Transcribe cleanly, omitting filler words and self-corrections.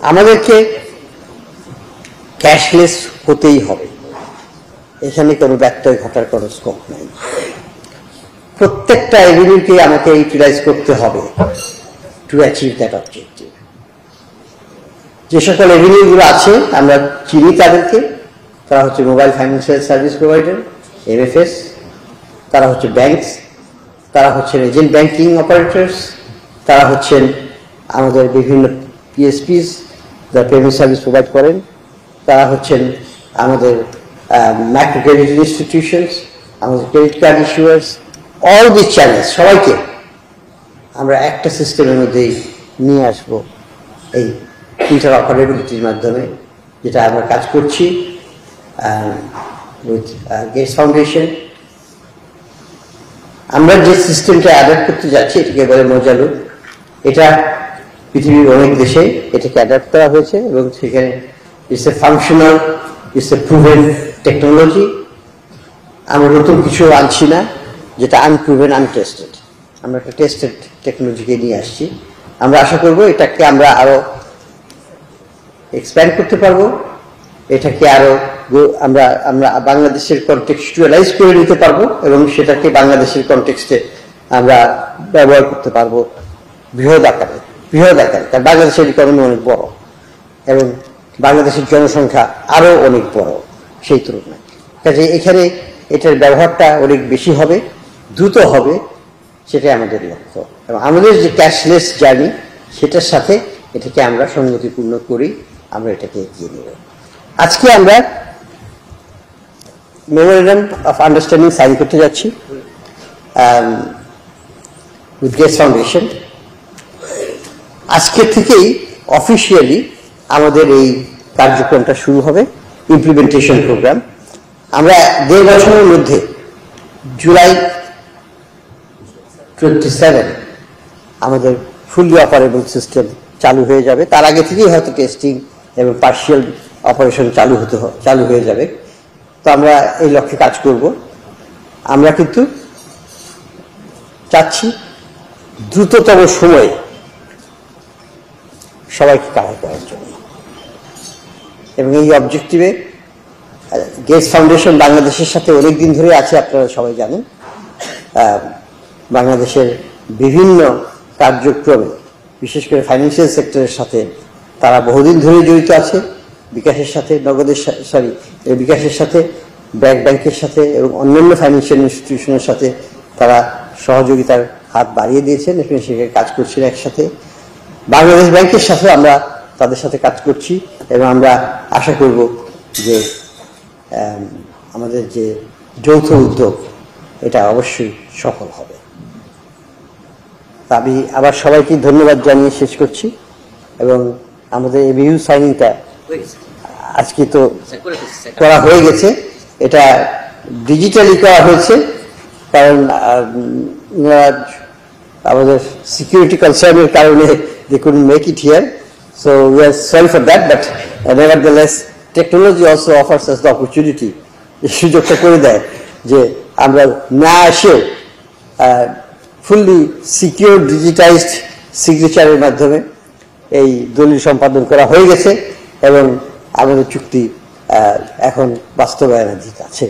আমাদেরকে ক্যাশলেস হতেই হবে, এখানে কোনো ব্যত্যয় ঘটার কোনো স্কোপ নাই। প্রত্যেকটা এভিনিউকে আমাকে ইউটিলাইজ করতে হবে টু অ্যাচিভ দ্যাট অবজেক্টিভ। যে সকল এভিনিউগুলো আছে আমরা চিনি তাদেরকে, তারা হচ্ছে mobile financial service provider MFS, তারা হচ্ছে ব্যাংকস, তারা হচ্ছেন এজেন্ট ব্যাংকিং অপারেটরস, তারা হচ্ছেন আমাদের বিভিন্ন PSPs যারা পেমেন্ট সার্ভিস প্রোভাইড করেন, তারা হচ্ছেন আমাদের মাইক্রো ক্রেডিট ইনস্টিটিউশনস, আমাদের credit card issuers, all this channels সবাইকে আমরা একটা সিস্টেমের মধ্যেই নিয়ে আসবো এই ইন্টার অপারেবিলিটির মাধ্যমে, যেটা আমরা কাজ করছি উইথ গেটস ফাউন্ডেশন। আমরা যে সিস্টেমটা অ্যাডাপ্ট করতে যাচ্ছি এটাকে বলে মোজালুক। এটা পৃথিবীর অনেক দেশে এটাকে অ্যাডাপ্ট করা হয়েছে এবং সেখানে it's a functional, it's a proven technology. আমরা নতুন কিছু আনছি না যেটা আনপ্রুভেন, আনটেস্টেড। আমরা একটা টেস্টেড টেকনোলজিকে নিয়ে আসছি। আমরা আশা করব এটাকে আমরা আরো এক্সপ্যান্ড করতে পারবো, এটাকে আরো আমরা আমরা বাংলাদেশের কনটেক্সচুয়ালাইজ করে নিতে পারবো এবং সেটাকে বাংলাদেশের কনটেক্সটে আমরা ব্যবহার করতে পারবো বৃহৎ আকারে। কারণ বাংলাদেশের ইকোনমি অনেক বড় এবং বাংলাদেশের জনসংখ্যা আরো অনেক বড় সেই তুলনায়। কাজে এখানে এটার ব্যবহারটা অনেক বেশি হবে, দ্রুত হবে, সেটাই আমাদের লক্ষ্য। এবং আমাদের যে ক্যাশলেস জার্নি সেটার সাথে এটাকে আমরা সঙ্গতিপূর্ণ করি, আমরা এটাকে এগিয়ে নেব। আজকে আমরা মেমোরেন্ডাম অফ আন্ডারস্ট্যান্ডিং সাইন করতে যাচ্ছি উইথ গেটস ফাউন্ডেশন। আজকে থেকেই অফিসিয়ালি আমাদের এই কার্যক্রমটা শুরু হবে, ইমপ্লিমেন্টেশন প্রোগ্রাম। আমরা 1.5 বছরের মধ্যে জুলাই 27 আমাদের ফুললি অপারেবল সিস্টেম চালু হয়ে যাবে। তার আগে থেকেই হয়তো টেস্টিং এবং পার্শিয়াল অপারেশন চালু হয়ে যাবে। তো আমরা এই লক্ষ্যে কাজ করব। আমরা কিন্তু চাচ্ছি দ্রুততম সময়ে সবাইকে কাভার করার জন্য, এবং এই অবজেক্টিভে গেটস ফাউন্ডেশন বাংলাদেশের সাথে অনেকদিন ধরে আছে, আপনারা সবাই জানেন। বাংলাদেশের বিভিন্ন কার্যক্রমে বিশেষ করে ফাইন্যান্সিয়াল সেক্টরের সাথে তারা বহুদিন ধরে জড়িত আছে। বিকাশের সাথে বিকাশের সাথে, ব্যাংকের সাথে এবং অন্যান্য ফাইন্যান্সিয়াল ইনস্টিটিউশনের সাথে তারা সহযোগিতার হাত বাড়িয়ে দিয়েছেন, এখানে সেখানে কাজ করছেন একসাথে। বাংলাদেশ ব্যাংকের সাথে আমরা তাদের সাথে কাজ করছি এবং আমরা আশা করব যে আমাদের যে যৌথ উদ্যোগ এটা অবশ্যই সফল হবে। আমি আবার সবাইকে ধন্যবাদ জানিয়ে শেষ করছি। এবং আমাদের এই রিভিউ সাইনিংটা আজকে তো করা হয়ে গেছে, এটা ডিজিটালি করা হয়েছে কারণ আমাদের সিকিউরিটি কনসার্নের কারণে they couldn't make it here, so we are sorry for that, but nevertheless technology also offers us the opportunity, এই সুযোগটা করে দেয় যে আমরা না এসেও ফুললি সিকিউর ডিজিটাইজড সিগনেচারের মাধ্যমে এই দলিল সম্পাদন করা হয়ে গেছে এবং আমাদের চুক্তি এখন বাস্তবায়নাধীন আছে।